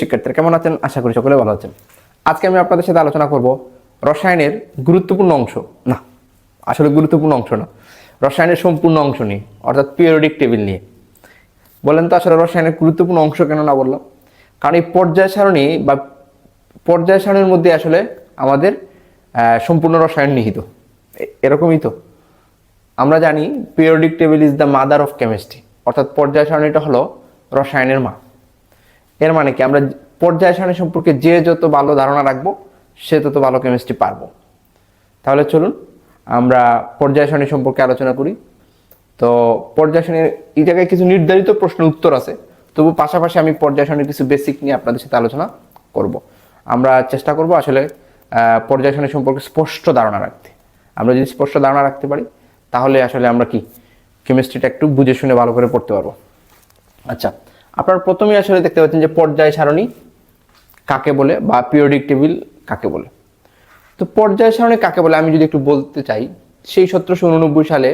শিক্ষার্থীরা কেমন আছেন? আশা করি সকলে ভালো আছেন। আজকে আমি আপনাদের সাথে আলোচনা করব রসায়নের গুরুত্বপূর্ণ অংশ, না আসলে গুরুত্বপূর্ণ অংশ না, রসায়নের সম্পূর্ণ অংশ নিয়ে, অর্থাৎ পিরিয়ডিক টেবিল নিয়ে। বলেন তো আসলে রসায়নের গুরুত্বপূর্ণ অংশ কেন না বললাম? কারণ এই পর্যায় সারণী বা পর্যায় সারণীর মধ্যে আসলে আমাদের সম্পূর্ণ রসায়ন নিহিত, এরকমই তো। আমরা জানি periodic table is the mother of chemistry, অর্থাৎ পর্যায় সারণীটা হলো রসায়নের মা। এর মানে কি, আমরা পর্যায় সারণী সম্পর্কে যে যত ভালো ধারণা রাখবো সে তত ভালো কেমিস্ট্রি পারবো। তাহলে চলুন আমরা পর্যায় সারণী সম্পর্কে আলোচনা করি। তো পর্যায় সারণীর এই জায়গায় কিছু নির্ধারিত প্রশ্নের উত্তর আছে, তবু পাশাপাশি আমি পর্যায় সারণীর কিছু বেসিক নিয়ে আপনাদের সাথে আলোচনা করব। আমরা চেষ্টা করব আসলে পর্যায় সারণী সম্পর্কে স্পষ্ট ধারণা রাখতে। আমরা যদি স্পষ্ট ধারণা রাখতে পারি তাহলে আসলে আমরা কি কেমিস্ট্রিটা একটু বুঝে শুনে ভালো করে পড়তে পারবো। আচ্ছা, আপনারা প্রথমেই আসলে দেখতে পাচ্ছেন যে পর্যায় সারণী কাকে বলে বা পিরিয়ডিক টেবিল কাকে বলে। তো পর্যায় সারণী কাকে বলে আমি যদি একটু বলতে চাই, সেই 1789 সালে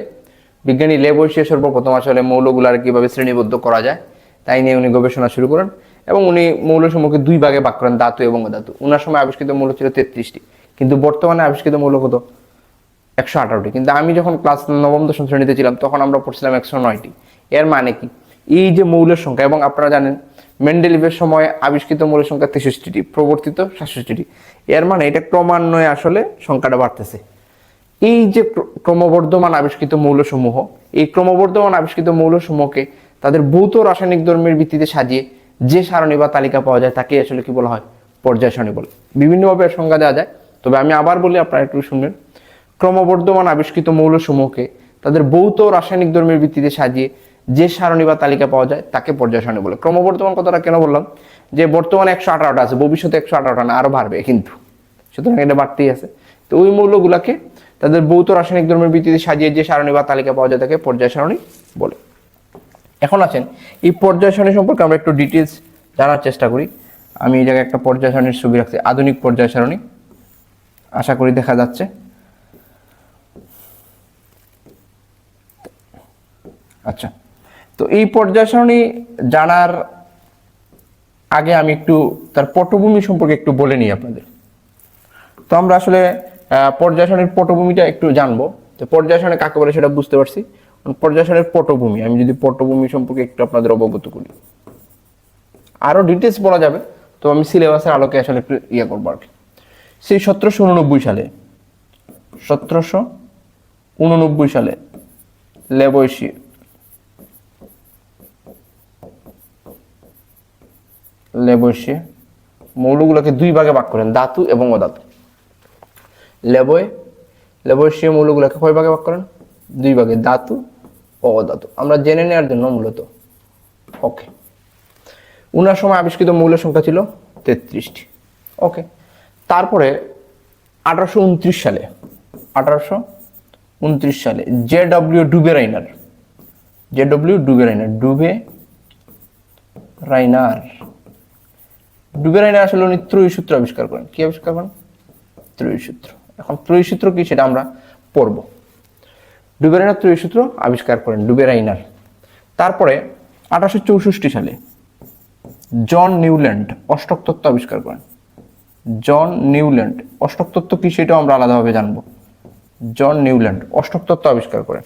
বিজ্ঞানী লেবোইশিয়ে সর্বপ্রথম আসলে মৌলগুলার কিভাবে শ্রেণীবদ্ধ করা যায় তাই নিয়ে উনি গবেষণা শুরু করেন এবং উনি মৌলসমূহকে দুই ভাগে ভাগ করেন, ধাতু এবং অধাতু। ওনার সময় আবিষ্কৃত মৌল ছিল 33টি, কিন্তু বর্তমানে আবিষ্কৃত মৌল কত? 118টি। কিন্তু আমি যখন ক্লাস 9ম-10ম শ্রেণীতে ছিলাম তখন আমরা পড়ছিলাম 109টি। এর মানে কি, এই যে মৌলের সংখ্যা, এবং আপনারা জানেন মেন্ডেলিভের সময় আবিষ্কৃত মৌলের সংখ্যা 63টি, প্রবর্তিত 67টি। এর মানে এটা ক্রমান্বয়ে আসলে সংখ্যাটা বাড়তেছে। এই যে ক্রমবর্ধমান আবিষ্কৃত মৌলসমূহ, এই ক্রমবর্ধমান আবিষ্কৃত মৌলসমূহকে তাদের ভৌত রাসায়নিক ধর্মের ভিত্তিতে সাজিয়ে যে সারণী বা তালিকা পাওয়া যায় তাকে আসলে কি বলা হয়? পর্যায় সারণী বলে। বিভিন্নভাবে এর সংজ্ঞা দেওয়া যায়, তবে আমি আবার বলি, আপনারা একটু শুনবেন। ক্রমবর্ধমান আবিষ্কৃত মৌলসমূহকে তাদের ভৌত রাসায়নিক ধর্মের ভিত্তিতে সাজিয়ে যে সারণী বা তালিকা পাওয়া যায় তাকে পর্যায় সারণী বলে। ক্রমবর্ধমান কথাটা কেন বললাম? যে বর্তমানে 118টা আছে, ভবিষ্যতে 118টা না, আরো বাড়বে, কিন্তু সুতরাং এটা বাড়তেই আছে। তো ওই মৌলগুলাকে তাদের ভৌত রাসায়নিক ধর্মের ভিত্তিতে সাজিয়ে যে সারণী বা তালিকা পাওয়া যায় তাকে পর্যায় সারণী বলে। এখন আছেন এই পর্যায় সারণী সম্পর্কে আমরা একটু ডিটেলস জানার চেষ্টা করি। আমি এই জায়গায় একটা পর্যায় সারণীর ছবি রাখছি, আধুনিক পর্যায় সারণী, আশা করি দেখা যাচ্ছে। আচ্ছা, তো এই পর্যায় সারণী জানার আগে আমি একটু তার পটভূমি সম্পর্কে একটু বলে নিই আপনাদের। তো আমরা আসলে পর্যায় সারণীর পটভূমিটা একটু জানবো। তো পর্যায় সারণী কাকে বলে সেটা বুঝতে পারছি। পর্যায় সারণীর পটভূমি, আমি যদি পটভূমি সম্পর্কে একটু আপনাদের অবগত করি, আরো ডিটেলস বলা যাবে, তো আমি সিলেবাসের আলোকে আসলে একটু ইয়ে করবো আর কি। সেই 1789 সালে 1789 সালে লেবোইশিয়ে মৌলগুলোকে দুই ভাগে ভাগ করেন, ধাতু এবং অধাতু। লেবোইশিয়ে মৌলগুলোকে কয় ভাগে ভাগ করেন? দুই ভাগে, ধাতু ও অধাতু। আমরা জেনে নেওয়ার জন্য মূলত। ওকে, উনার সময় আবিষ্কৃত মৌলের সংখ্যা ছিল 33টি। ওকে, তারপরে 1829 সালে জে.ডব্লিউ. ডুবেরাইনার আসলে উনি ত্রয়ী সূত্র আবিষ্কার করেন। কি আবিষ্কার করেন? ত্রয়ী সূত্র। এখন ত্রয়ী সূত্র কি সেটা আমরা পড়ব। ডুবেরাইনার ত্রয়ী সূত্র আবিষ্কার করেন, ডুবেরাইনার। তারপরে 1864 সালে জন নিউল্যান্ড অষ্টক তত্ত্ব আবিষ্কার করেন। জন নিউল্যান্ড অষ্টক তত্ত্ব কি সেটাও আমরা আলাদাভাবে জানবো। জন নিউল্যান্ড অষ্টক তত্ত্ব আবিষ্কার করেন।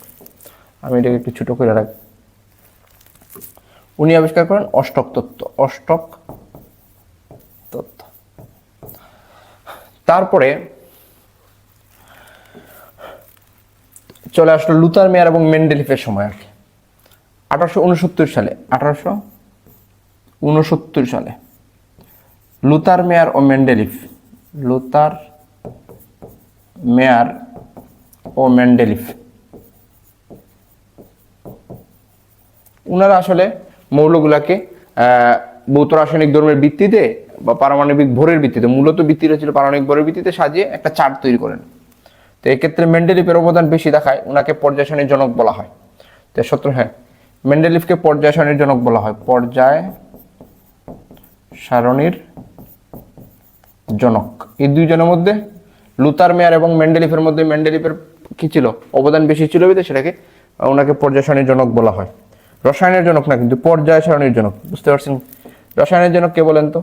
আমি এটাকে একটু ছোট করে রাখি। উনি আবিষ্কার করেন অষ্টক তত্ত্ব। তারপরে চলে আসলো লুথার মেয়ার এবং মেন্ডেলিফের সময় আর কি। 1869 সালে লুথার মেয়ার ও মেন্ডেলিফ উনারা আসলে মৌলগুলাকে ভৌত রাসায়নিক ধর্মের ভিত্তিতে বা পারমাণবিক ভরের ভিত্তিতে, মূলত ভিত্তিটা ছিল পারমাণবিক ভরের ভিত্তিতে সাজিয়ে একটা চার্ট তৈরি করেন। তো এক্ষেত্রে মেন্ডেলিফের অবদান বেশি দেখায়, ওনাকে পর্যায় সারণীর জনক বলা হয়। তো মেন্ডেলিফকে পর্যায় সারণীর জনক বলা হয়, পর্যায় সারণীর জনক। এই দুইজনের মধ্যে লুথার মেয়ার এবং মেন্ডেলিফের মধ্যে মেন্ডেলিফের কি ছিল? অবদান বেশি ছিল, সেটাকে ওনাকে পর্যায় সারণীর জনক বলা হয়। রসায়নের জনক না, কিন্তু পর্যায় সারণীর জনক। বুঝতে পারছেন রসায়নের জনক কে বলেন তো?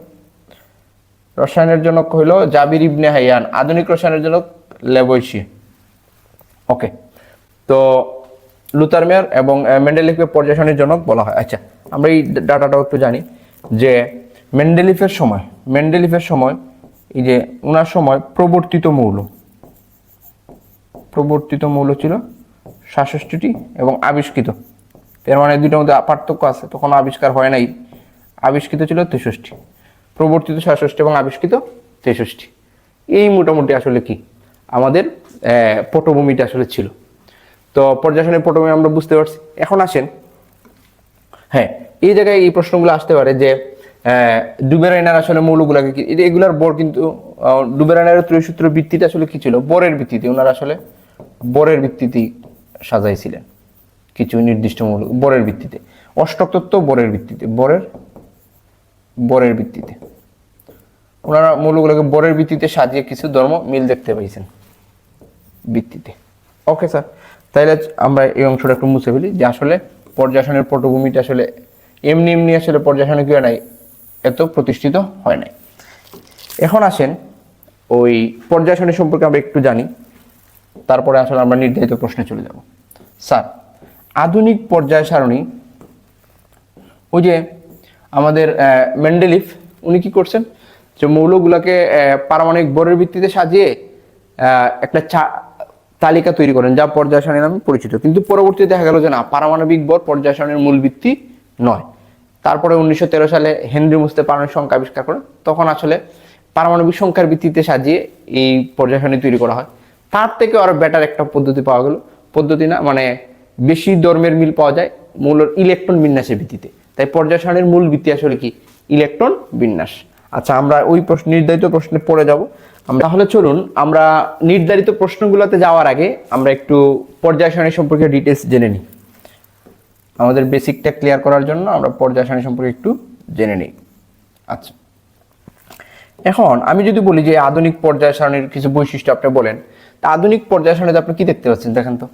রসায়নের জনক হইল জাবির ইবনে হাইয়ান, আধুনিক রসায়নের জনক ল্যাভোইসিয়ে। ওকে, তো লুথার মেয়ার এবং মেন্ডেলিফকে পর্যায় সারণীর জনক বলা হয়। আচ্ছা, আমরা এই ডাটাটাও একটু জানি যে মেন্ডেলিফের সময় এই যে ওনার সময় প্রবর্তিত মৌল ছিল ৬৭টি এবং আবিষ্কৃত, এর মানে দুইটার মধ্যে পার্থক্য আছে, তখন আবিষ্কার হয় নাই, আবিষ্কৃত ছিল ৬৩, প্রবর্তিত ৬৭ এবং আবিষ্কৃত ৬৩। এই মোটামুটি আসলে কি আমাদের পটভূমিটা আসলে ছিল। তো পর্যায় সারণীর পটভূমি আমরা বুঝতে পারছি। এখন আসেন, হ্যাঁ, এই জায়গায় এই প্রশ্নগুলো আসতে পারে যে ডুবেরাইনার আসলে মৌলগুলাকে কি, এগুলার বর কিন্তু ডুবেরাইনারের ত্রয়সূত্র ভিত্তিটা আসলে কি ছিল, বরের ভিত্তিতে, ওনারা আসলে বরের ভিত্তিতেই সাজাইছিলেন কিছু নির্দিষ্ট মৌল, বরের ভিত্তিতে, অষ্টক তত্ত্ব বরের ভিত্তিতে, বরের ভিত্তিতে ওনারা মৌলগুলোকে বরের ভিত্তিতে সাজিয়ে কিছু ধর্ম মিল দেখতে পাইছেন ভিত্তিতে। ওকে স্যার, তাইলে আমরা এই অংশটা একটু মুছে ফেলি যে আসলে পর্যায় সারণীর পটভূমিটা আসলে এমনি আসলে পর্যায় সারণী কি হয় নাই, এত প্রতিষ্ঠিত হয় নাই। এখন আসেন ওই পর্যায় সারণী সম্পর্কে আমরা একটু জানি, তারপরে আসলে আমরা নির্ধারিত প্রশ্নে চলে যাব। স্যার, আধুনিক পর্যায় সারণী, ওই যে আমাদের মেন্ডেলিফ উনি কি করছেন যে মৌলগুলোকে পারমাণবিক বরের ভিত্তিতে সাজিয়ে একটা তালিকা তৈরি করেন যা পর্যায় সারণী নামে পরিচিত, কিন্তু পরবর্তীতে দেখা গেল যে না, পারমাণবিক বর পর্যায় সারণীর মূল ভিত্তি নয়। তারপরে 1913 সালে হেনরি মুস্তে পারমাণবিক সংখ্যা আবিষ্কার করেন, তখন আসলে পারমাণবিক সংখ্যার ভিত্তিতে সাজিয়ে এই পর্যায় সারণী তৈরি করা হয়। তার থেকে আরো বেটার একটা পদ্ধতি পাওয়া গেল, পদ্ধতি না মানে বেশি ধর্মের মিল পাওয়া যায় মৌলের ইলেকট্রন বিন্যাসের ভিত্তিতে। তাই পর্যায় সারণীর মূল ভিত্তি আসলে কি, ইলেকট্রন বিন্যাস। আচ্ছা, আমরা ওই নির্ধারিত প্রশ্নে পড়ে যাব। তাহলে চলুন আমরা নির্ধারিত প্রশ্নগুলোতে যাওয়ার আগে আমরা একটু পর্যায় সারণী সম্পর্কে ডিটেলস জেনে নিই। আমাদের বেসিকটা ক্লিয়ার করার জন্য আমরা পর্যায় সারণী সম্পর্কে একটু জেনে নিই। আচ্ছা, এখন আমি যদি বলি যে আধুনিক পর্যায় সারণীর কিছু বৈশিষ্ট্য আপনি বলেন, তা আধুনিক পর্যায় সারণীতে আপনি কি দেখতে পাচ্ছেন দেখেন তো।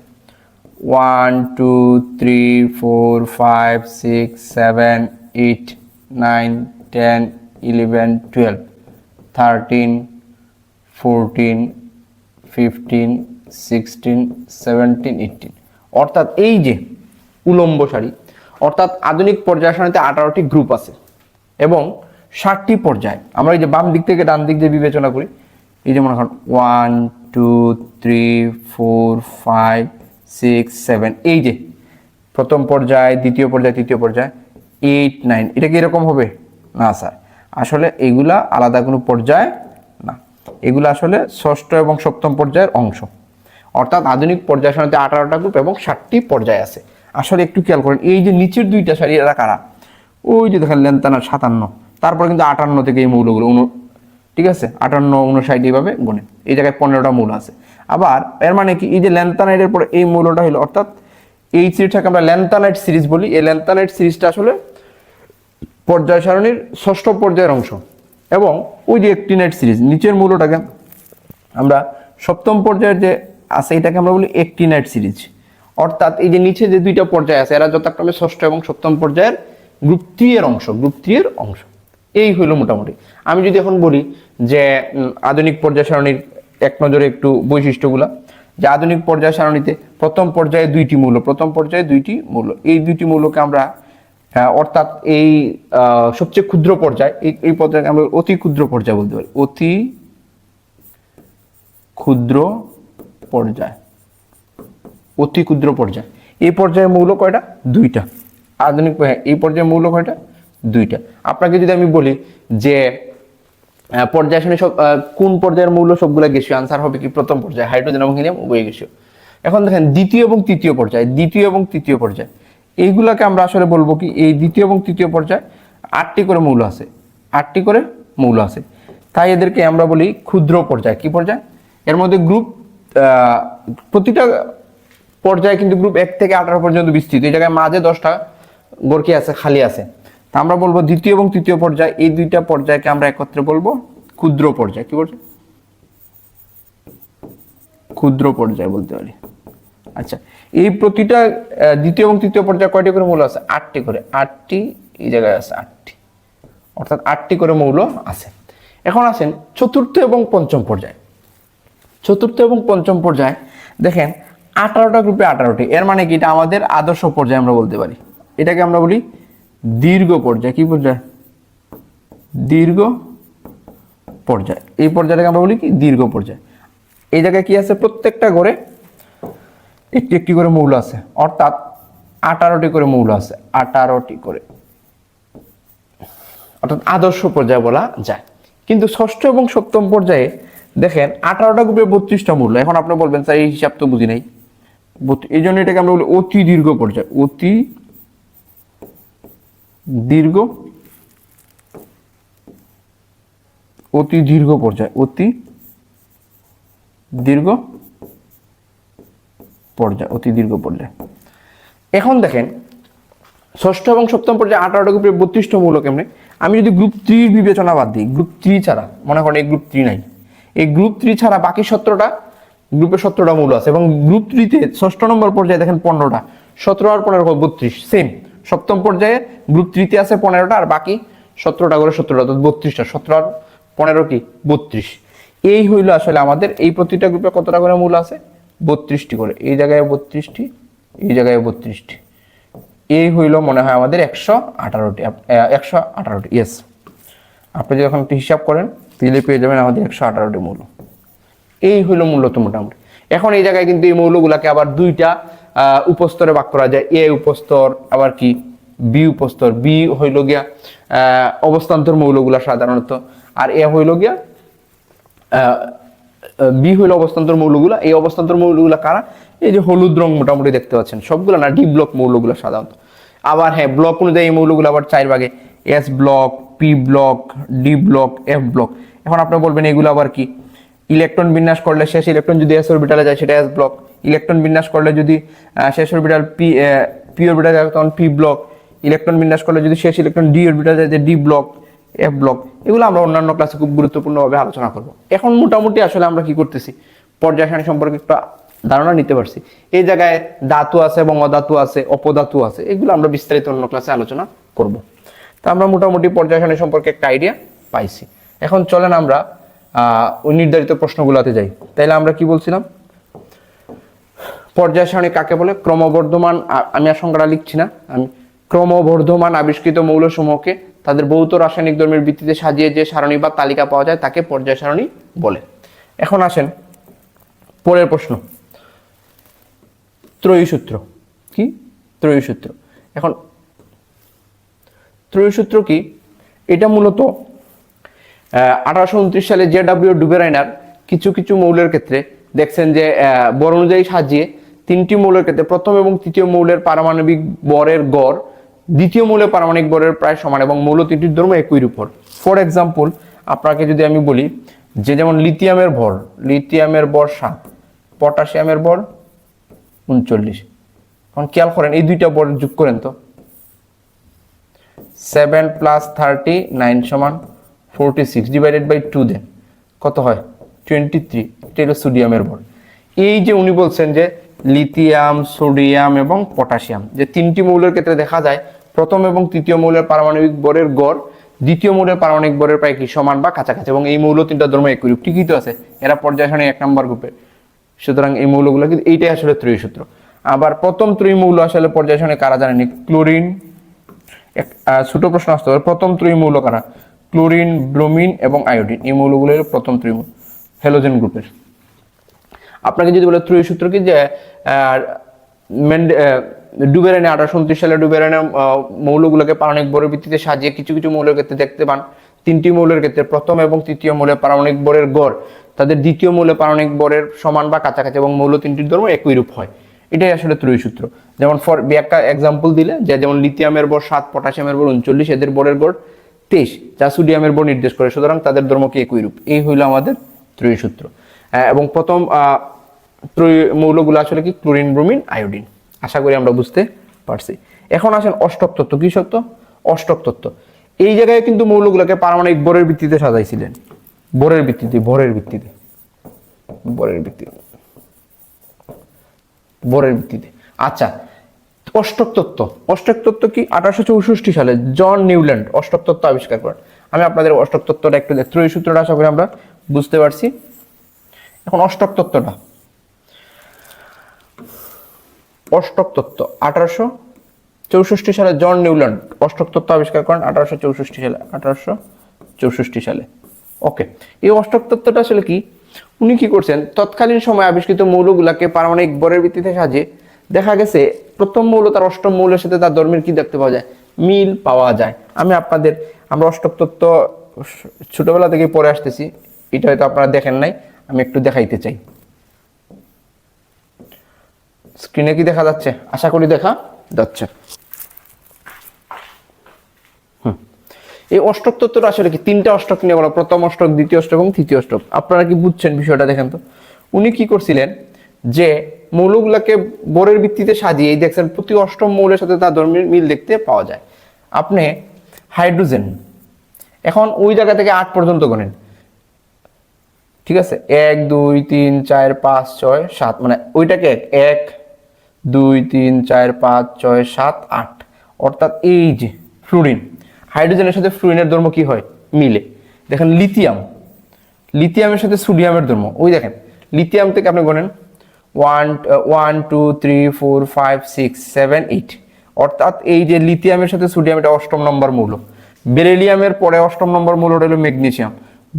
1 2 3 4 5 6 7 8 9 10 11 12 13 14 15 16 17 18, অর্থাৎ এই যে উলম্ব সারি, অর্থাৎ আধুনিক পর্যায় সারণীতে 18টি গ্রুপ আছে এবং 60টি পর্যায়। আমরা এই যে বাম দিক থেকে ডান দিক দিয়ে বিবেচনা করি, এই যে মনে করেন 1 2 3 4 5 6 7, এই যে প্রথম পর্যায়, দ্বিতীয় পর্যায়, তৃতীয় পর্যায়, 8 9, এটা কি এরকম হবে না স্যার? আসলে এগুলা আলাদা কোনো পর্যায় না, এগুলো আসলে ষষ্ঠ এবং সপ্তম পর্যায়ের অংশ। অর্থাৎ আধুনিক পর্যায় সারণীতে 18টা গ্রুপ এবং 60টি পর্যায় আছে। আসলে একটু খেয়াল করেন, এই যে নিচের দুইটা সারি এরা কারা, ওই যে দেখেন লেন্থানার 57, তারপরে কিন্তু 58 থেকে এই মৌলগুলো, ঠিক আছে, 58 59 এইভাবে গুণে, এই জায়গায় 15টা মৌল আছে। আবার এর মানে কি, এই যে ল্যান্থানাইটের পরে এই মৌলটা হলো, অর্থাৎ এই সিরিজটাকে আমরা ল্যান্থানাইট সিরিজ বলি। এই ল্যান্থানাইট সিরিজটা আসলে পর্যায় সারণীর ষষ্ঠ পর্যায়ের অংশ, এবং ওই যে অ্যাক্টিনাইট সিরিজ নিচের মৌলটাকে আমরা সপ্তম পর্যায়ের যে আছে এটাকে আমরা বলি অ্যাক্টিনাইট সিরিজ। অর্থাৎ এই যে নিচে যে দুইটা পর্যায় আছে এরা যথাক্রমে ষষ্ঠ এবং সপ্তম পর্যায়ের গ্রুপ 3 এর অংশ। এই হইলো মোটামুটি। আমি যদি এখন বলি যে আধুনিক পর্যায় সারণীর এক নজরে একটু বৈশিষ্ট্যগুলা, যে আধুনিক পর্যায় সারণীতে প্রথম পর্যায়ে দুইটি মৌল, এই দুইটি মৌলকে আমরা অর্থাৎ এই সবচেয়ে ক্ষুদ্র পর্যায়, এই পর্যায়ে আমরা অতি ক্ষুদ্র পর্যায় বলতে পারি, অতি ক্ষুদ্র পর্যায়। এই পর্যায়ে মৌল কয়টা? দুইটা। আধুনিক এই পর্যায়ে মৌল কয়টা? দুইটা। আপনাকে যদি আমি বলি যে পর্যায় সারণী কোন পর্যায়ের মৌল সবগুলা গ্যাসীয়, আনসার হবে কি প্রথম পর্যায়ে, হাইড্রোজেন এবং হিলিয়াম উভয় গ্যাসীয়। এখন দেখেন দ্বিতীয় এবং তৃতীয় পর্যায়, এইগুলাকে আমরা আসলে বলবো কি, এই দ্বিতীয় এবং তৃতীয় পর্যায়ে 8টি করে মৌল আছে, তাই এদেরকে আমরা বলি ক্ষুদ্র পর্যায়। কি পর্যায়? এর মধ্যে গ্রুপ প্রতিটা পর্যায়ে কিন্তু গ্রুপ 1 থেকে 18 পর্যন্ত বিস্তৃত। এই জায়গায় মাঝে 10টা গোরকি আছে, খালি আছে, তা আমরা বলবো দ্বিতীয় এবং তৃতীয় পর্যায়, এই দুইটা পর্যায়কে আমরা একত্রে বলবো ক্ষুদ্র পর্যায়। কি বলছে? ক্ষুদ্র পর্যায় বলতে পারি। আচ্ছা, এই প্রতিটা দ্বিতীয় এবং তৃতীয় পর্যায়ে কয়টি করে মৌল আছে? 8টি করে, 8টি এই জায়গায় আছে 8টি, অর্থাৎ 8টি করে মৌল আছে। এখন আসেন চতুর্থ এবং পঞ্চম পর্যায়ে। চতুর্থ এবং পঞ্চম পর্যায়ে দেখেন 18টা গ্রুপে 18টি, এর মানে কি এটা আমাদের আদর্শ পর্যায়ে আমরা বলতে পারি। এটাকে আমরা বলি দীর্ঘ পর্যায়। কি পর্যায়? দীর্ঘ পর্যায়। এই পর্যায়টাকে আমরা বলি কি দীর্ঘ পর্যায়। এই জায়গায় কি আছে? প্রত্যেকটা ঘরে একটি একটি করে মৌল আছে, অর্থাৎ 18টি করে মৌল আছে, 18টি করে, অর্থাৎ আদর্শ পর্যায়ে বলা যায়। কিন্তু ষষ্ঠ এবং সপ্তম পর্যায়ে দেখেন 18টা গ্রুপে 32টা মৌল। এখন আপনি বলবেন স্যার এই হিসাব তো বুঝি নাই, এই জন্য এটাকে আমরা বলি অতি দীর্ঘ পর্যায়। অতি দীর্ঘ, অতি দীর্ঘ পর্যায়, অতি দীর্ঘ পর্যায়, অতি দীর্ঘ পর্যায়। এখন দেখেন ষষ্ঠ এবং সপ্তম পর্যায়ে 18টা গ্রুপে 32টা মৌল কেমনে? আমি যদি গ্রুপ 3 বিবেচনা বাদ দিই, গ্রুপ 3 ছাড়া, মনে করেন এই গ্রুপ 3 নাই, এই গ্রুপ 3 ছাড়া বাকি 17টা গ্রুপে 17টা মৌল আছে, এবং গ্রুপ 3 তে ষষ্ঠ নম্বর পর্যায়ে দেখেন 15টা, 17 আর 15 32, সেম। সপ্তম পর্যায়ে গ্রুপ 3 তে আছে 15টা, আর বাকি 17টা করে 17টা, অর্থাৎ 32টা, 17 আর 15 কি 32। এই হইলো আসলে আমাদের এই প্রতিটা গ্রুপে কতটা করে মৌল আছে? 32টি করে। এই জায়গায় 32টি, এই জায়গায় 32টি। এই হইল মনে হয় আমাদের 118টি, 118টি, ইয়েস। আপনি যখন একটু হিসাব করেন তাহলে পেয়ে যাবেন আমাদের 118টি মৌল। এই হইল মূলত মোটামুটি। এখন এই জায়গায় কিন্তু এই মৌলগুলাকে আবার দুইটা উপস্তরে ভাগ করা যায়, এ উপস্তর আবার কি বি উপস্তর। বি হইল গিয়া অবস্থান্তর মৌলগুলা সাধারণত, আর এ হইল গিয়া বি হইল অবস্থান্তর মৌলগুলা। এই অবস্থান্তর মৌলগুলা কারা? এই যে হলুদ রং মোটামুটি দেখতে পাচ্ছেন, সবগুলো না, ডি ব্লক মৌলগুলো সাধারণত। আবার হ্যাঁ, ব্লক অনুযায়ী এই মৌলগুলো আবার 4 ভাগে, S block, P block, D block, F block. এখন আপনি বলবেন এগুলো আবার কি? ইলেকট্রন বিন্যাস করলে শেষ ইলেকট্রন যদি এস অরবিটালে যায় সেটা এস ব্লক, ইলেকট্রন বিন্যাস করলে যদি শেষ অরবিটাল পি অরবিটালে যায় তখন পি ব্লক, ইলেকট্রন বিন্যাস করলে যদি শেষ ইলেকট্রন ডি অরবিটালে যায় যে ডি ব্লক, এফ ব্লক। এগুলো আমরা অন্যান্য ক্লাসে খুব গুরুত্বপূর্ণভাবে আলোচনা করব। এখন মোটামুটি আসলে আমরা কি করতেছি, পর্যায় সারণী সম্পর্কে একটা ধারণা নিতে পারছি। এই জায়গায় ধাতু আছে এবং অধাতু আছে, অপধাতু আছে, এগুলো আমরা বিস্তারিত অন্য ক্লাসে আলোচনা করব। তো আমরা মোটামুটি পর্যায় সারণী সম্পর্কে একটা আইডিয়া পাইছি। এখন চলেন আমরা ওই নির্ধারিত প্রশ্নগুলোতে যাই। তাইলে আমরা কি বলছিলাম? পর্যায় সারণী কাকে বলে? ক্রমবর্ধমান, আমি আর সংখ্যাটা লিখছি না, আমি ক্রমবর্ধমান আবিষ্কৃত মৌলসমূহকে তাদের ভৌত রাসায়নিক ধর্মের ভিত্তিতে সাজিয়ে যে সারণী বা তালিকা পাওয়া যায় তাকে পর্যায় সারণী বলে। এখন আসেন পরের প্রশ্ন, ত্রয়ী সূত্র। কি ত্রয়ী সূত্র? এখন ত্রয়ী সূত্র কি? এটা মূলত 1829 সালে জে.ডব্লিউ. ডুবেরাইনার কিছু কিছু মৌলের ক্ষেত্রে দেখছেন যে বর অনুযায়ী সাজিয়ে 3টি মৌলের ক্ষেত্রে প্রথম এবং তৃতীয় মৌলের পারমাণবিক বরের গড় দ্বিতীয় মৌলের পারমাণবিক বরের প্রায় সমান, এবং মৌল 3টির ধর্ম একই রূপ। ফর এক্সাম্পল, আপনাকে যদি আমি বলি যে যেমন লিথিয়ামের ভর 7, পটাশিয়ামের ভর 39। এখন খেয়াল করেন এই দুইটা বর যোগ করেন তো, 7 + 39 = 46 ডিভাইডেড বাই 2 দেন কত হয়? 23। এটা হলো সোডিয়ামের ভর। এই যে উনি বলছেন যে লিথিয়াম, সোডিয়াম এবং পটাশিয়াম, যে 3টি মৌলের ক্ষেত্রে দেখা যায় প্রথম এবং তৃতীয় মৌলের পারমাণবিক বরের গড় দ্বিতীয় মৌলের পারমাণবিক বরের প্রায় কি সমান বা কাছাকাছি, এবং এই মৌল 3টার ধর্ম একই রূপ। ঠিকই তো আছে, এরা পর্যায় সারণী 1 নম্বর গ্রুপে। সুতরাং এই মৌলগুলো কিন্তু এইটাই আসলে ত্রয়ী সূত্র। আবার প্রথম ত্রয়ী মৌল আসলে পর্যায় সারণী কারা জানেনি? ক্লোরিন। ছোট প্রশ্ন আসতে পারে, প্রথম ত্রয়ী মৌল কারা? ক্লোরিন, ব্রোমিন এবং আয়োডিন। এই মৌলগুলো হলো প্রথম ত্রয়ী মৌল হ্যালোজেন গ্রুপের। আপনাকে যদি বলে ত্রয়ী সূত্র কি, যে ডুবেরাইনে 1829 সালে ডুবেরাইনের মৌলগুলোকে পারমাণবিক বরের ভিত্তিতে সাজিয়ে কিছু কিছু মৌলের ক্ষেত্রে দেখতে পান 3টি মৌলের ক্ষেত্রে প্রথম এবং তৃতীয় মৌলের পারমাণবিক বরের গড় তাদের দ্বিতীয় মৌলের পারমাণবিক বরের সমান বা কাছাকাছি, এবং মৌল 3টির ধর্ম একই রূপ হয়। এটাই আসলে ত্রয়ী সূত্র। যেমন একটা এক্সাম্পল দিলে, যে যেমন লিথিয়ামের ভর 7, পটাশিয়ামের ভর 39, এদের বরের গড় 23, যা সোডিয়ামের ভর নির্দেশ করে, সুতরাং তাদের ধর্ম কি একই রূপ। এই হইল আমাদের ত্রয়ী সূত্র। এবং প্রথম ত্রয়ী মৌলগুলো আসলে কি? Chlorine, bromine, iodine. আশা করি আমরা বুঝতে পারছি। এখন আসেন অষ্টক তত্ত্ব। কি সত্য? অষ্টক তত্ত্ব। এই জায়গায় কিন্তু মৌলগুলোকে পারমাণবিক বরের ভিত্তিতে সাজাইছিলেন, বরের ভিত্তিতে। আচ্ছা, অষ্টক তত্ত্ব কি? 1864 সালে জন নিউল্যান্ড অষ্টক তত্ত্ব আবিষ্কার করেন। আমি আপনাদের অষ্টক তত্ত্বটা একটু ত্রয়ী সূত্রটা আশা করি আমরা বুঝতে পারছি। এখন অষ্টক তত্ত্বটা, অষ্টক তত্ত্ব 1864 সালে জন নিউল্যান্ড অষ্টক তত্ত্ব আবিষ্কার করেন 1864 সালে। ওকে, এই অষ্টক তত্ত্বটা আসলে কি, উনি কি করছেন, তৎকালীন সময় আবিষ্কৃত মৌলগুলাকে পারমাণবিক ভরের ভিত্তিতে সাজিয়ে দেখা গেছে প্রথম মৌল তার অষ্টম মৌলের সাথে তার ধর্মের কি দেখতে পাওয়া যায়, মিল পাওয়া যায়। আমরা অষ্টক তত্ত্ব ছোটবেলা থেকে পড়ে আসতেছি, এটা হয়তো আপনারা দেখেন নাই, আমি একটু দেখাইতে চাই। স্ক্রিনে কি দেখা যাচ্ছে? আশা করি দেখা যাচ্ছে। এই অষ্টক তত্ত্বটা আসলে কি, তিনটা অষ্টক নিয়ে বলা, প্রথম অষ্টক, দ্বিতীয় অষ্টক এবং তৃতীয় অষ্টক। আপনারা কি বুঝছেন বিষয়টা? দেখেন তো, উনি কি করছিলেন যে মৌলগুলাকে বোরের ভিত্তিতে সাজিয়ে দেখছেন প্রতি অষ্টম মৌলের সাথে তার ধর্মের মিল দেখতে পাওয়া যায়। আপনি হাইড্রোজেন, এখন ওই জায়গা থেকে 8 পর্যন্ত গণেন, ঠিক আছে, 1 2 3 4 5 6 7, মানে ওইটাকে 1 2 3 4 5 6 7 8, অর্থাৎ এই যে ফ্লুরিন, হাইড্রোজেনের সাথে ফ্লুরিনের ধর্ম কি হয়, মিলে। দেখেন লিথিয়ামের সাথে সোডিয়ামের ধর্ম, ওই দেখেন লিথিয়াম থেকে আপনি গণেন 1 2 3 4 5 6 7 8, অর্থাৎ এই যে লিথিয়ামের সাথে সোডিয়াম, এটা অষ্টম নম্বর মৌল। বেরিলিয়ামের পরে অষ্টম নম্বর মৌলটা হলো ম্যাগনেসিয়াম,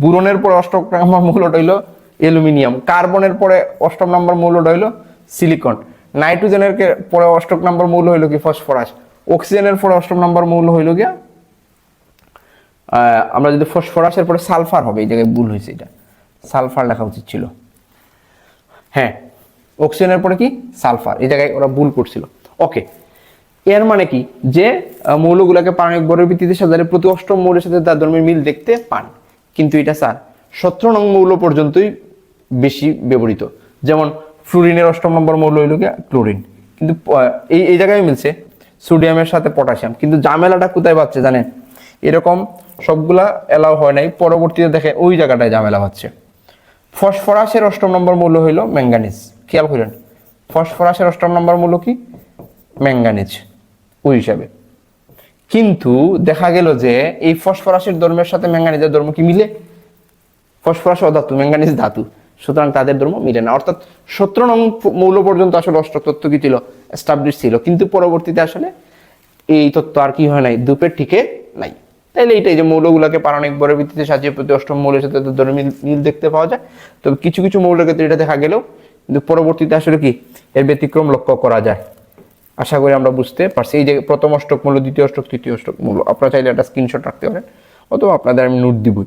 বুরনের পরে অষ্টম নম্বর মৌলটা হইলো অ্যালুমিনিয়াম, কার্বনের পরে অষ্টম নম্বর মৌলটা হইলো সিলিকন, নাইট্রোজেনের পরে অষ্টম নম্বর মৌল হইলো কি ফসফরাস, অক্সিজেনের পরে অষ্টম নম্বর মৌল হইলো গিয়া আমরা যদি ফসফরাসের পরে সালফার হবে, এই জায়গায় ভুল হয়েছে, এটা সালফার লেখা উচিত ছিল, হ্যাঁ অক্সিজেনের পরে কি সালফার, এই জায়গায় ওরা ভুল করছিল। ওকে, এর মানে কি যে মৌলগুলোকে পারমাণবিক ভরের ভিত্তিতে সাজালে প্রতি অষ্টম মৌলের সাথে তার ধর্মের মিল দেখতে পান, কিন্তু এটা স্যার 17 নং মৌল পর্যন্তই বেশি ব্যবহৃত। যেমন ফ্লুরিনের অষ্টম নম্বর মৌল হইল গিয়া ক্লোরিন, কিন্তু এই জায়গায় মিলছে সোডিয়ামের সাথে পটাশিয়াম, কিন্তু ঝামেলাটা কোথায় পাচ্ছে জানেন, এরকম সবগুলা এলাও হয় নাই, পরবর্তীতে দেখে ওই জায়গাটায় ঝামেলা হচ্ছে। ফসফরাসের অষ্টম নম্বর মৌল হইল ম্যাঙ্গানিজ, খেয়াল করেন ফসফরাসের অষ্টম নম্বর মৌল কি ম্যাঙ্গানিজ ওই হিসাবে, কিন্তু দেখা গেল যে এই ফসফরাসের ধর্মের সাথে ম্যাঙ্গানিজের ধর্ম কি মিলে, ফসফরাস অধাতু, ম্যাঙ্গানিজ ধাতু, সুতরাং তাদের ধর্ম মিলে না। অর্থাৎ 17 নং মৌল পর্যন্ত আসলে অষ্টক তত্ত্ব কি ছিল, এস্টাবলিশ ছিল, কিন্তু পরবর্তীতে আসলে এই তত্ত্ব আর কি হয় নাই, দুপের টিকে নাই। তাইলে এইটাই যে মৌলগুলোকে পারমাণবিক ভরের ভিত্তিতে সাজিয়ে প্রতি অষ্টম মৌলের সাথে ধর্মের মিল দেখতে পাওয়া যায়, তবে কিছু কিছু মৌলের ক্ষেত্রে এটা দেখা গেলেও কিন্তু পরবর্তীতে আসলে কি এর ব্যতিক্রম লক্ষ্য করা যায়। আশা করি আমরা বুঝতে পারছি। এই যে প্রথম অষ্টক মৌল, দ্বিতীয় অষ্টক, তৃতীয় অষ্টক মৌল, আপনারা চাইলে একটা স্ক্রিনশট রাখতে পারেন, অথবা আপনাদের আমি নোট দিবই।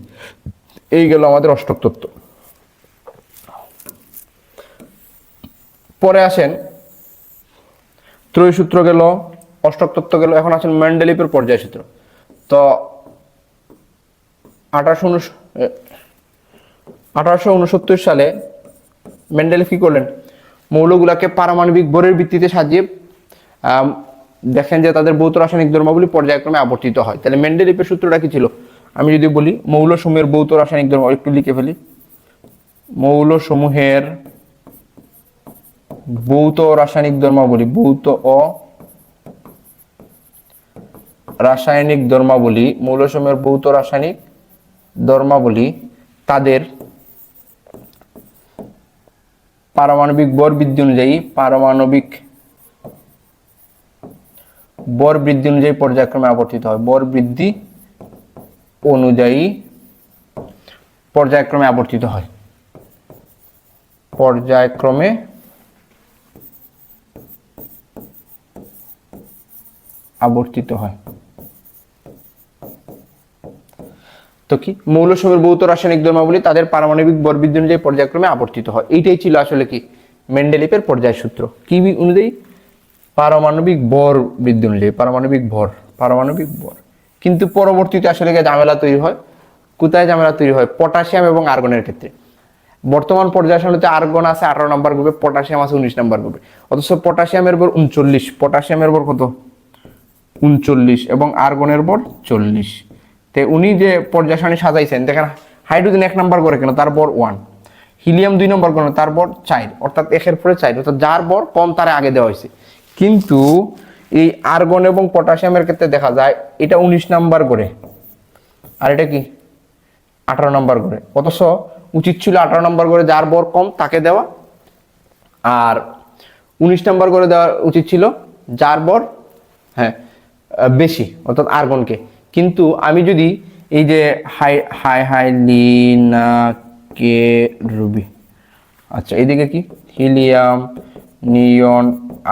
এই গেল আমাদের অষ্টক তত্ত্ব। পরে আসেন ত্রয়ী সূত্র গেল, অষ্টক তত্ত্ব গেল, এখন আসেন মেন্ডেলিভের পর্যায় সূত্র। তো 1869 সালে মেন্ডেলিভ কি করলেন, মৌলগুলাকে পারমাণবিক ভরের ভিত্তিতে সাজিয়ে দেখেন যে তাদের ভৌত রাসায়নিক ধর্মাবলী পর্যায়ক্রমে আবর্তিত হয়। তাহলে মেন্ডেলিভের সূত্রটা কি ছিল, আমি যদি বলি মৌলসমূহের ভৌত রাসায়নিক ধর্ম, একটু লিখে ফেলি, মৌলসমূহের ভৌত রাসায়নিক ধর্মাবলী, ভৌত ও রাসায়নিক ধর্মাবলী, মৌলসমূহের ভৌত রাসায়নিক ধর্মাবলী তাদের পারমাণবিক ভর বৃদ্ধি অনুযায়ী, পারমাণবিক ভর বৃদ্ধি অনুযায়ী পর্যায়ক্রমে আবর্তিত হয়, ভর বৃদ্ধি অনুযায়ী পর্যায়ক্রমে আবর্তিত হয়, পর্যায়ক্রমে আবর্তিত হয়। তো কি মৌলসমূহের ভৌত রাসায়নিক ধর্মাবলী তাদের পারমাণবিক ভর বৃদ্ধি অনুযায়ী পর্যায়ক্রমে আবর্তিত হয়, এইটাই ছিল আসলে কি মেন্ডেলিভের পর্যায় সূত্র। কি অনুযায়ী, পারমাণবিক ভর বৃদ্ধি অনুযায়ী, পারমাণবিক ভর। কিন্তু পরবর্তীতে আসলে ঝামেলা তৈরি হয়, কোথায় ঝামেলা তৈরি হয়, পটাশিয়াম এবং আর্গনের ক্ষেত্রে। বর্তমান পর্যায় সারণীতে আর্গন আছে 18 নম্বর গ্রুপে, পটাশিয়াম আছে 19 নম্বর গ্রুপে, অথচ পটাশিয়ামের ভর 39, পটাশিয়ামের ভর কত 39 এবং আর্গনের ভর 40। তো উনি যে পর্যায় সারণী সাজাইছেন দেখেন, হাইড্রোজেন 1 নম্বর করে কেন, তার ভর 1, হিলিয়াম 2 নম্বর কেন, তার ভর 4, অর্থাৎ 1-এর পরে 4, অর্থাৎ যার ভর কম তারে আগে দেওয়া হয়েছে। কিন্তু এই আর্গন এবং পটাশিয়ামের ক্ষেত্রে দেখা যায় এটা 19 নাম্বার করে, আর এটা কি 18 নম্বর করে, অথচ উচিত ছিল 18 নম্বর করে যার বর কম তাকে দেওয়া, আর 19 নম্বর করে দেওয়া উচিত ছিল যার বর বেশি অর্থাৎ আর্গনকে। কিন্তু আমি যদি এই যে লিনা কে রুবি, আচ্ছা এইদিকে কি হিলিয়াম, নিয়ন,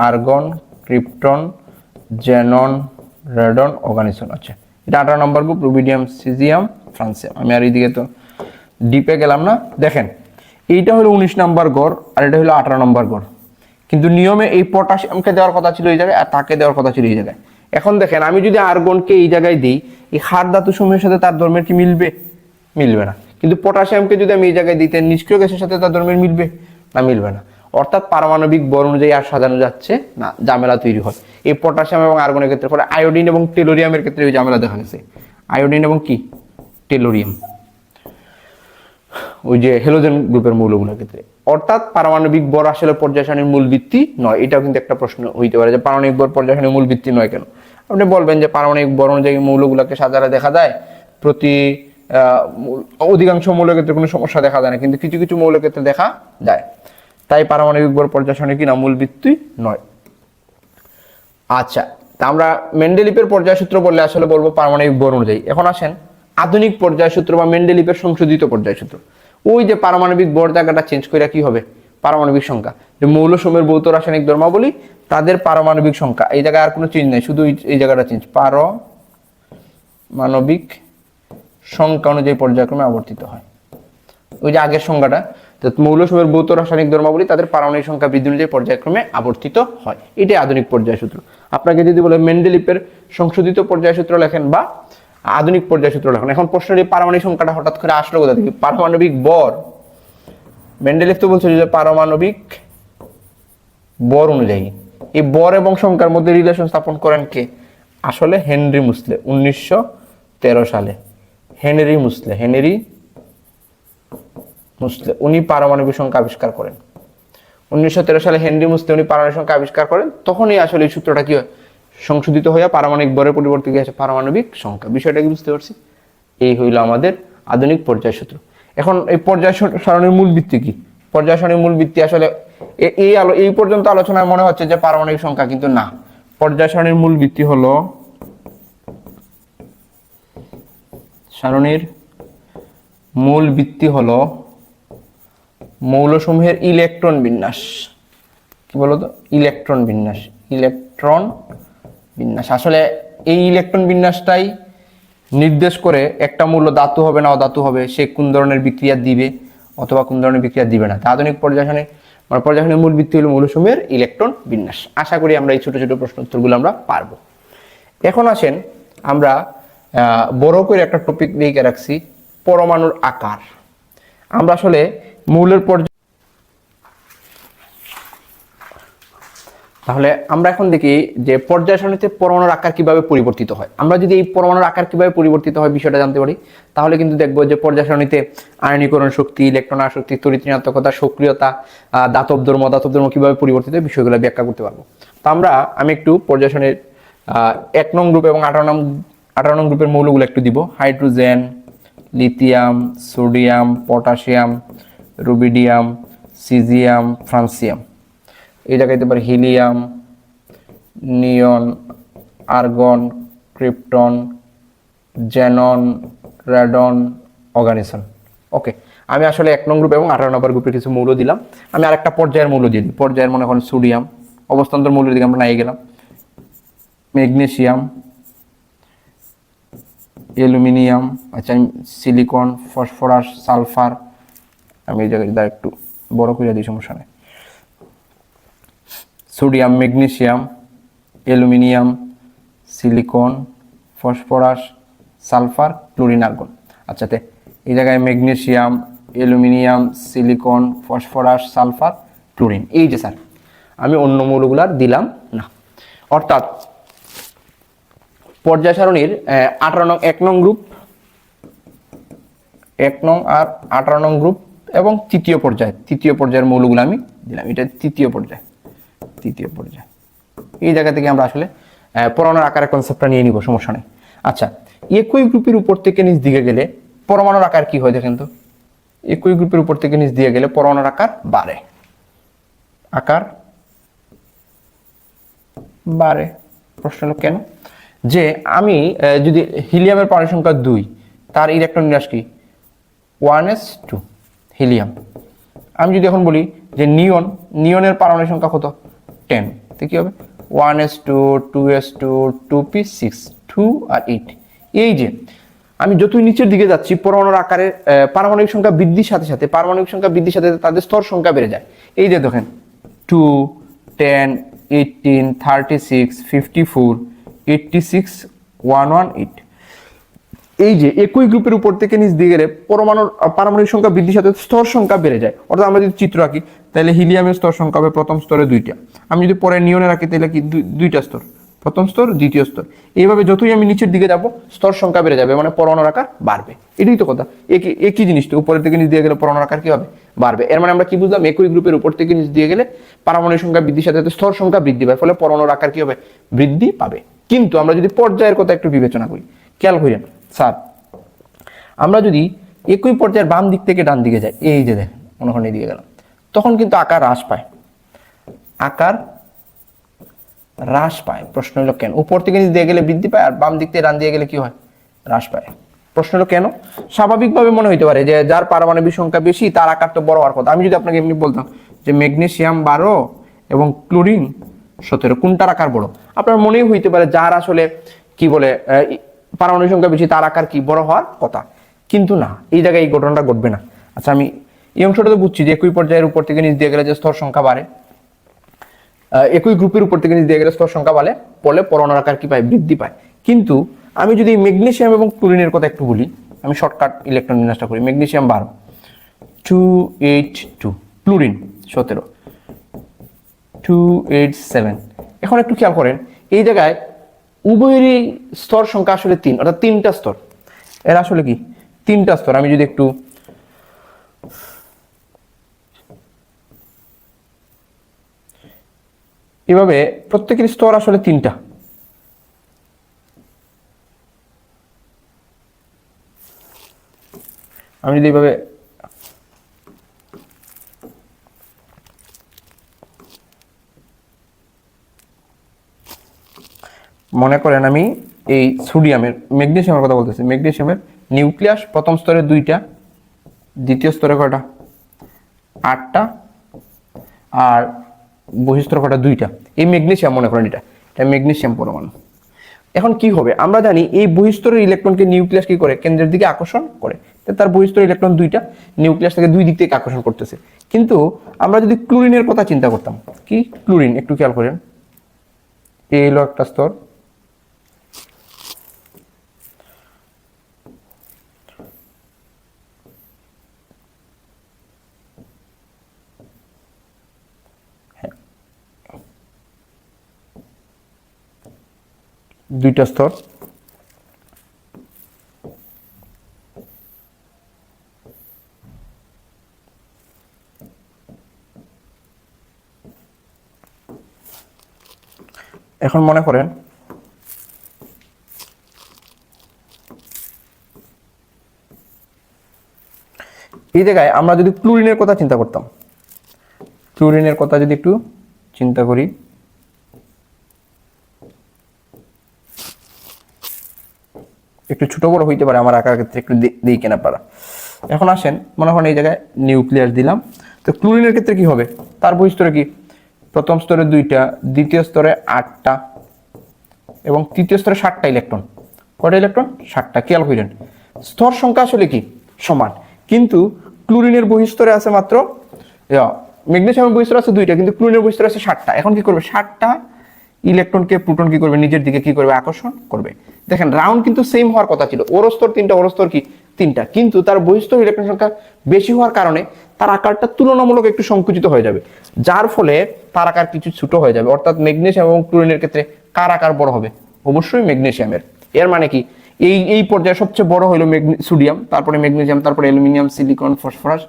আর্গন, ক্রিপ্টন, জেনন, রেডন, অর্গানিসন। আচ্ছা এটা 18 নম্বর গ্রুপ, রুবিডিয়াম, সিজিয়াম, ফ্রান্সিয়াম। আমি আর এইদিকে তো ডিপে গেলাম না। দেখেন এইটা হলো 19 নম্বর গড় আর এটা হলো 18 নম্বর গড়, কিন্তু নিয়মে এই পটাশিয়ামকে দেওয়ার কথা ছিল এই জায়গায় আর তাকে দেওয়ার কথা ছিল এই জায়গায়। এখন দেখেন আমি যদি আর্গনকে এই জায়গায় দিই, এই ক্ষার ধাতু সমূহের সাথে তার ধর্মের কি মিলবে? মিলবে না। কিন্তু পটাশিয়ামকে যদি আমি এই জায়গায় দিতে, নিষ্ক্রিয় গ্যাসের সাথে তার ধর্মের মিলবে না? মিলবে না। অর্থাৎ পারমাণবিক বর অনুযায়ী আর সাজানো যাচ্ছে না, ঝামেলা তৈরি হয় এই পটাশিয়াম এবং আর্গনের ক্ষেত্রে। পরে আয়োডিন এবং টেলোরিয়ামের ক্ষেত্রে ওই ঝামেলা দেখা গেছে, আয়োডিন এবং কি টেলোরিয়াম, ওই যে হ্যালোজেন গ্রুপের মৌলগুলোর ক্ষেত্রে। অর্থাৎ পারমাণবিক বর আসলে পর্যায় সারণীর মূল ভিত্তি নয়। এটাও কিন্তু একটা প্রশ্ন হইতে পারে যে পারমাণবিক বর পর্যায় সারণীর মূল ভিত্তি নয় কেন? আপনি বলবেন যে পারমাণবিক বর অনুযায়ী মৌলগুলোকে সাজালে দেখা যায় প্রতি অধিকাংশ মৌলের ক্ষেত্রে কোনো সমস্যা দেখা যায় না, কিন্তু কিছু কিছু মৌলের ক্ষেত্রে দেখা যায়। তাই পারমাণবিক বর পর্যায় সারণী কিনা মূল ভিত্তি নয়। আচ্ছা, তা আমরা মেন্ডেলিপের পর্যায় সূত্র বললে আসলে বলবো পারমাণবিক বর অনুযায়ী। এখন আসেন আধুনিক পর্যায় সূত্র বা মেন্ডেলিপের সংশোধিত পর্যায় সূত্র। ওই যে পারমাণবিক বর জায়গাটা চেঞ্জ করে কি হবে? পারমাণবিক সংখ্যা, যে মৌলসমূহের ভৌত রাসায়নিক ধর্মাবলী তাদের পারমাণবিক সংখ্যা, এই জায়গায় আর কোনো চেঞ্জ নাই, শুধু এই জায়গাটা চেঞ্জ, পারমাণবিক সংখ্যা অনুযায়ী পর্যায়ক্রমে আবর্তিত হয়। ওই যে আগের সংখ্যাটা, মৌলসমূহের ভৌত রাসায়নিক ধর্মাবলী তাদের পারমাণবিক সংখ্যা বৃদ্ধি অনুযায়ী পর্যায়ক্রমে আবর্তিত হয়। এটাই আধুনিক পর্যায় সূত্র। আপনাকে যদি বলে মেন্ডেলিপের সংশোধিত পর্যায় সূত্র লেখেন বা আধুনিক পর্যায় সূত্র লেখেন, এখন প্রশ্নের পারমাণবিক সংখ্যাটা হঠাৎ করে আসলো কোথা থেকে? পারমাণবিক বর, মেন্ডেলিভ তো বলছে যে পারমাণবিক বর অনুযায়ী। এই বর এবং সংখ্যার মধ্যে রিলেশন স্থাপন করেন কে? আসলে হেনরি মুসলে 1913 সালে। হেনরি মুসলে উনি পারমাণবিক সংখ্যা আবিষ্কার করেন। 1913 সালে হেনরি মুসলে উনি পারমাণবিক সংখ্যা আবিষ্কার করেন, তখনই আসলে এই সূত্রটা কি হয়? সংশোধিত হয়ে পারমাণবিক বরের পরিবর্তে কি আছে? পারমাণবিক সংখ্যা। বিষয়টা কি বুঝতে পারছি? এই হইল আমাদের আধুনিক পর্যায় সূত্র। এখন এই পর্যায় সারণীর মূল ভিত্তি কি? পর্যায় সারণীর মূল ভিত্তি আসলে এই পর্যন্ত আলোচনায় মনে হচ্ছে যে পারমাণবিক সংখ্যা, কিন্তু না। পর্যায় সারণীর মূল ভিত্তি হলো মৌলসমূহের ইলেকট্রন বিন্যাস। কি বলতো? ইলেকট্রন বিন্যাস। আসলে এই ইলেকট্রন বিন্যাসটাই নির্দেশ করে একটা মৌল ধাতু হবে না অধাতু হবে, সে কোন ধরনের বিক্রিয়া দিবে অথবা কোন ধরনের বিক্রিয়া দিবে না। আধুনিক পর্যায় সারণীর মূল ভিত্তি হলো মৌলসমূহের ইলেকট্রন বিন্যাস। আশা করি আমরা এই ছোট ছোট প্রশ্ন উত্তরগুলো আমরা পারবো। এখন আসেন আমরা বড় করে একটা টপিক লিখে রাখছি, পরমাণুর আকার। আমরা আসলে মৌলের পর্যায়, তাহলে আমরা এখন দেখি যে পর্যায় সারণীতে পরমাণুর আকার কিভাবে পরিবর্তিত হয়। আমরা যদি এই পরমাণুর আকার কিভাবে পরিবর্তিত হয় বিষয়টা জানতে পারি, তাহলে কিন্তু দেখবো যে পর্যায় সারণীতে আয়নীকরণ শক্তি, ইলেকট্রন আসক্তি, তড়িৎ ঋণাত্মকতা, সক্রিয়তা, দাতব ধর্ম কিভাবে পরিবর্তিত হয় বিষয়গুলো ব্যাখ্যা করতে পারবো। তো আমি একটু পর্যায় সারণীর 1 নং গ্রুপ এবং 18 নং গ্রুপের মৌলগুলো একটু দিব। Hydrogen, lithium, sodium, potassium, rubidium, caesium, francium. এই জায়গায় দিতে পারি হিলিয়াম, নিয়ন, আর্গন, ক্রিপ্টন, জেনন, রেডন, অর্গানিসন। ওকে, আমি আসলে 1 নং গ্রুপ এবং 18 নম্বর গ্রুপের কিছু মৌল দিলাম। আমি আরেকটা পর্যায়ের মৌল দিয়ে দিই। পর্যায়ের মনে করেন সোডিয়াম, অবস্থান্তর মৌলের দিকে আমরা নাই গেলাম। ম্যাগনেসিয়াম, অ্যালুমিনিয়াম, আচ্ছা সিলিকন, ফসফরাস, সালফার। আমি এই জায়গায় একটু বড় করে দিই, সমস্যা নেই। Sodium, magnesium, aluminium, silicon, phosphorus, sulphur, chlorine, argon. আচ্ছা, এই জায়গায় magnesium, aluminium, silicon, phosphorus, sulphur, chlorine. এই যে স্যার আমি অন্য মৌলগুলার দিলাম না। অর্থাৎ পর্যায় সারণীর 1 নং গ্রুপ, 1 নং আর 18 নং গ্রুপ এবং তৃতীয় পর্যায়ের মৌলগুলো আমি দিলাম। এটা তৃতীয় পর্যায়। এই জায়গা থেকে আমরা আসলে পরমাণুর আকারের কনসেপ্টটা নিয়ে নিব, সমস্যা নেই। আচ্ছা, একই গ্রুপের উপর থেকে নিচ দিকে গেলে পরমাণুর আকার কি হয় দেখেন তো, একই গ্রুপের উপর থেকে নিচ দিয়ে গেলে পরমাণুর আকার বাড়ে, আকার বাড়ে। প্রশ্ন হলো কেন? যে আমি যদি হিলিয়ামের পারমাণবিক সংখ্যা 2, তার ইলেকট্রন বিন্যাস কি 1s2 হিলিয়াম। আমি যদি এখন বলি যে নিয়নের পারমাণবিক সংখ্যা কত 10, তো কি হবে 1s2 2s2 2p6 2 আর 8। এই যে আমি যতই নিচের দিকে যাচ্ছি পরমাণুর আকারে পারমাণবিক সংখ্যা বৃদ্ধির সাথে সাথে তাদের স্তর সংখ্যা বেড়ে যায়। এই যে দেখেন 2 10 18 36 54 86 118। এই যে একই গ্রুপের উপর থেকে নিচ দিয়ে গেলে পারমাণবিক সংখ্যা বৃদ্ধির সাথে স্তর সংখ্যা বেড়ে যায়। অর্থাৎ আমরা যদি চিত্র আঁকি তাহলে হিলিয়ামের স্তর সংখ্যা হবে প্রথম স্তরে 2টা, আমি যদি পরে নিয়নে রাখি তাহলে কি 2টা স্তর, প্রথম স্তর দ্বিতীয় স্তর। এইভাবে যতই আমি নিচের দিকে যাব স্তর সংখ্যা বেড়ে যাবে, মানে পরমাণুর আকার বাড়বে। এটাই তো কথা, একই জিনিস তো, উপরের থেকে নিচ দিয়ে গেলে পরমাণুর আকার কি হবে বাড়বে। এর মানে আমরা কি বুঝলাম, একই গ্রুপের উপর থেকে নিচ দিয়ে গেলে পারমাণবিক সংখ্যা বৃদ্ধির সাথে সাথে স্তর সংখ্যা বৃদ্ধি পায়, ফলে পরমাণুর আকার কি হবে বৃদ্ধি পাবে। কিন্তু আমরা যদি পর্যায়ের কথা একটু বিবেচনা করি, খেয়াল করেন স্যার, আমরা যদি একই পর্যায়ের বাম দিক থেকে ডান দিকে যাই, এই যে দেখেন মনে করেন এদিকে গেলাম, তখন কিন্তু আকার হ্রাস পায়, আকার হ্রাস পায়। প্রশ্ন হলো কেন? উপর থেকে নিচ দিয়ে গেলে বৃদ্ধি পায় আর বাম দিক থেকে ডান দিয়ে গেলে কি হয় হ্রাস পায়। প্রশ্ন হলো কেন? স্বাভাবিকভাবে মনে হইতে পারে যে যার পারমাণবিক সংখ্যা বেশি তার আকার তো বড় হওয়ার কথা। আমি যদি আপনাকে এমনি বলতাম যে ম্যাগনেসিয়াম 12 এবং ক্লোরিন 17 কোনটার আকার বড়, আপনার মনেই হইতে পারে যার আসলে কি বলে পারমাণবিক সংখ্যা বেশি তার আকার কি বড় হওয়ার কথা, কিন্তু না, এই জায়গায় এই ঘটনাটা ঘটবে না। আচ্ছা, আমি এই অংশটা তো বুঝছি যে একই পর্যায়ের উপর থেকে নিচ দিয়ে গেলে যে স্তর সংখ্যা বাড়ে, একই গ্রুপের উপর থেকে নিচ দিয়ে গেলে স্তর সংখ্যা বাড়ে, ফলে পরমাণুর আকার কি পায় বৃদ্ধি পায়। কিন্তু আমি যদি ম্যাগনেসিয়াম এবং ক্লোরিনের কথা একটু বলি, আমি শর্টকাট ইলেকট্রন বিন্যাসটা করি। Magnesium 12 282, chlorine 17 287। এখন একটু খেয়াল করেন এই জায়গায় উভয়েরই স্তর সংখ্যা আসলে 3, অর্থাৎ 3টা স্তর। এর আসলে কি 3টা স্তর। আমি যদি একটু এভাবে, প্রত্যেকের স্তর আসলে 3টা। আমি যদি এইভাবে মনে করেন, আমি এই ম্যাগনেসিয়ামের কথা বলতেছি, ম্যাগনেসিয়ামের নিউক্লিয়াস প্রথম স্তরে 2টা, দ্বিতীয় স্তরে কয়টা 8টা, আর বহিঃস্তরে কয়টা 2টা। এই ম্যাগনেসিয়াম মনে করেন, এটা ম্যাগনেসিয়াম পরমাণু। এখন কি হবে, আমরা জানি এই বহিঃস্তরের ইলেকট্রনকে নিউক্লিয়াস কি করে কেন্দ্রের দিকে আকর্ষণ করে, তার বহিঃস্তরের ইলেকট্রন 2টা নিউক্লিয়াস থেকে 2 দিক থেকে আকর্ষণ করতেছে। কিন্তু আমরা যদি ক্লোরিনের কথা চিন্তা করতাম, কি ক্লোরিন একটু খেয়াল করেন, এই হলো একটা স্তর, দুইটা স্তর। এখন মনে করেন এই জায়গায় আমরা যদি ক্লোরিনের কথা চিন্তা করতাম, ক্লোরিনের কথা যদি একটু চিন্তা করি, একটু ছোট বড় হইতে পারে আমার আঁকার ক্ষেত্রে, একটু দিই কেনা পারা। এখন আসেন, মনে করেন এই জায়গায় নিউক্লিয়াস দিলাম, তো ক্লোরিনের ক্ষেত্রে কি হবে, তার বহিঃস্তরে কি প্রথম স্তরে 2টা, দ্বিতীয় স্তরে 8টা এবং তৃতীয় স্তরে 7টা ইলেকট্রন। কয়টা ইলেকট্রন? 7টা। খেয়াল করেন স্তর সংখ্যা আসলে কি সমান, কিন্তু ক্লোরিনের বহিঃস্তরে আছে মাত্র, ম্যাগনেসিয়ামের বহিঃস্তরে আছে 2টা, কিন্তু ক্লোরিনের বহিঃস্তরে আছে 7টা। এখন কি করবে, 7টা ইলেকট্রনকে প্রোটন কি করবে নিজের দিকে কি করবে আকর্ষণ করবে। দেখেন রাউন্ড কিন্তু সেম হওয়ার কথা ছিল, ওর স্তর 3টা, ওর স্তর কি 3টা, কিন্তু তার বহিঃস্তর ইলেকট্রন সংখ্যা বেশি হওয়ার কারণে তার আকারটা তুলনামূলক একটু সংকুচিত হয়ে যাবে, যার ফলে তার আকার কিছু ছোট হয়ে যাবে। অর্থাৎ ম্যাগনেসিয়াম এবং ক্লোরিনের ক্ষেত্রে কার আকার বড় হবে? অবশ্যই ম্যাগনেসিয়ামের। এর মানে কি এই পর্যায়ে সবচেয়ে বড় হলো সোডিয়াম, তারপরে ম্যাগনেসিয়াম, তারপরে aluminium, silicon, phosphorus,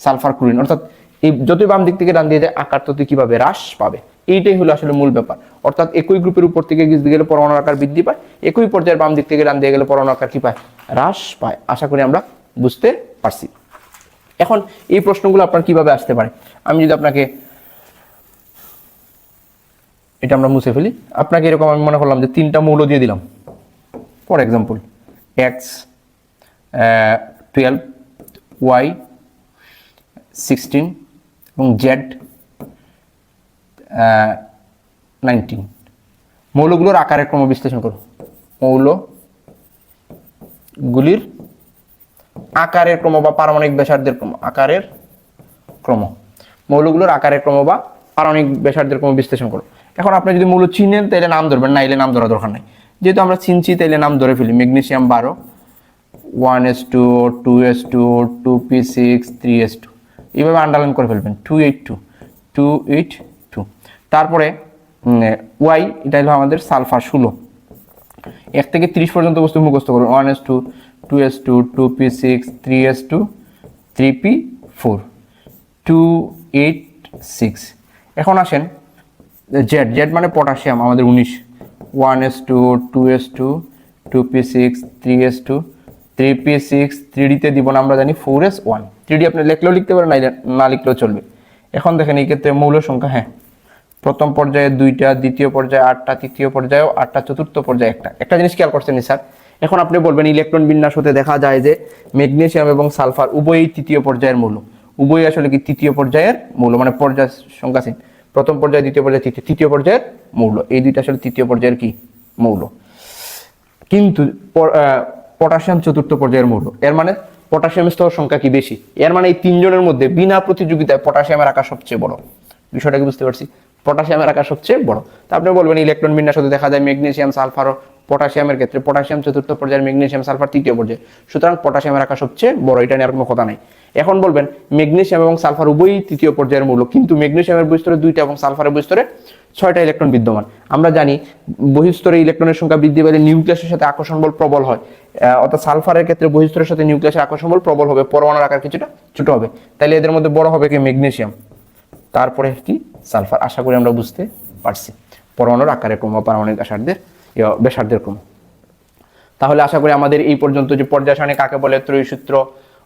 sulphur, chlorine. অর্থাৎ এই যতই বাম দিক থেকে ডান দিয়ে যায় আকার ততই কিভাবে হ্রাস পাবে। এইটাই হলো আসলে মূল ব্যাপার। অর্থাৎ একই গ্রুপের উপর থেকে গেলে পরমাণুর আকার বৃদ্ধি পায়, একই পর্যায়ের বাম দিক থেকে ডান দিয়ে গেলে পরমাণুর আকার কি পায়? হ্রাস পায়। আশা করি আমরা বুঝতে পারছি। এখন এই প্রশ্নগুলো আপনার কিভাবে আসতে পারে, আমি যদি আপনাকে এটা আমরা মুছে ফেলি, আপনাকে এরকম আমি মনে করলাম যে 3টা মৌল দিয়ে দিলাম, ফর এক্সাম্পল এক্স 12, ওয়াই 16 এবং জেড 19। মৌলগুলোর আকারের ক্রম বিশ্লেষণ করো। মৌলগুলির আকারের ক্রম বা পারমাণবিক ব্যাসার্ধের ক্রম, আকারের ক্রম, মৌলগুলোর আকারের ক্রম বা পারমাণবিক ব্যাসার্ধের ক্রম বিশ্লেষণ করো। এখন আপনি যদি মৌল চিনেন তাহলে নাম ধরবেন, না এলে নাম ধরা দরকার নাই। যেহেতু আমরা চিনছি তাইলে নাম ধরে ফেলি। Magnesium 12, 1s2, 2s2, 2p6, 3s2, এইভাবে আন্ডারলাইন করে ফেলবেন। 282, 282। তারপরে ওয়াই, এটা হলো আমাদের সালফার 16। 1 থেকে 30 পর্যন্ত বস্তু মুখস্থ করুন। 1s2, 2s2, 2p6, 3s2, 3p4, 286। এখন আসেন জেড, জেড মানে পটাশিয়াম আমাদের 19। 1s2, 2s2, 2p6, 3s2, 3p6, 3d-তে দিব না আমরা জানি 4s1। 3d আপনি লিখলেও লিখতে পারেন, না লিখলেও চলবে। এখন দেখেন এই ক্ষেত্রে মৌল সংখ্যা, হ্যাঁ প্রথম পর্যায়ে 2টা, দ্বিতীয় পর্যায়ে 8টা, তৃতীয় পর্যায়েও 8টা, চতুর্থ পর্যায়ে একটা জিনিস খেয়াল করছেন স্যার। এখন আপনি বলবেন ইলেকট্রন বিন্যাস হতে দেখা যায় যে ম্যাগনেসিয়াম এবং সালফার উভয়ই তৃতীয় পর্যায়ের মৌল। উভয়ই আসলে কি তৃতীয় পর্যায়ের মৌল, মানে পর্যায় সংখ্যাসীন, প্রথম পর্যায়ে, দ্বিতীয় পর্যায়ে, তৃতীয় পর্যায়ের মৌল। এই দুইটা আসলে তৃতীয় পর্যায়ের কি মৌল। কিন্তু পটাশিয়াম চতুর্থ পর্যায়ের মৌল। এর মানে পটাশিয়ামের স্তর সংখ্যা কি বেশি। এর মানে এই 3 জনের মধ্যে বিনা প্রতিযোগিতায় পটাশিয়ামের আকার সবচেয়ে বড়। বিষয়টা কি বুঝতে পারছি? পটাশিয়ামের আকার সবচেয়ে বড়। তা আপনি বলবেন ইলেকট্রন বিন্যাস হতে দেখা যায় ম্যাগনেসিয়াম সালফার পটাশিয়ামের ক্ষেত্রে পটাশিয়াম চতুর্থ পর্যায়ের, ম্যাগনেসিয়াম সালফার তৃতীয় পর্যায়ে, সুতরাং পটাশিয়ামের আকার সবচেয়ে বড়। এটা নিয়ে আর কোনো কথা নাই। এখন বলবেন ম্যাগনেসিয়াম এবং সালফার উভয়ই তৃতীয় পর্যায়ের মৌল, কিন্তু ম্যাগনেসিয়ামের বহিস্তরে 2টা এবং সালফারের বহিস্তরে 6টা ইলেকট্রন বিদ্যমান। আমরা জানি বহিস্তরে ইলেকট্রনের সংখ্যা বৃদ্ধি পেলে নিউক্লিয়াসের সাথে আকর্ষণ বল প্রবল হয়, অর্থাৎ সালফারের ক্ষেত্রে বহিস্তরের সাথে নিউক্লিয়াসের আকর্ষণ বল প্রবল হবে, পরমাণুর আকার কিছুটা ছোট হবে। তাহলে এদের মধ্যে বড় হবে কি? ম্যাগনেসিয়াম, তারপরে কি? সালফার। আশা করি আমরা বুঝতে পারছি পরমাণুর আকারের ক্রম, পারমাণবিক ব্যাসার্ধের ক্রম। তাহলে আশা করি আমাদের এই পর্যন্ত যে পর্যায় সারণী কাকে বলে, ত্রয়ী সূত্র,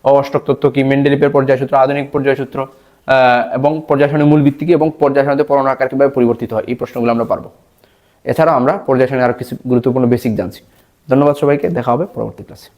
অষ্টক তত্ত্ব কি, মেন্ডেলিভের পর্যায় সূত্র, আধুনিক পর্যায় সূত্র এবং পর্যায় সারণীর মূল ভিত্তি কি, এবং পর্যায় সারণীতে পরমাণুর আকার কিভাবে পরিবর্তিত হয়, এই প্রশ্নগুলো আমরা পারবো। এছাড়াও আমরা পর্যায় সারণীর আরো কিছু গুরুত্বপূর্ণ বেসিক জানছি। ধন্যবাদ সবাইকে, দেখা হবে পরবর্তী ক্লাসে।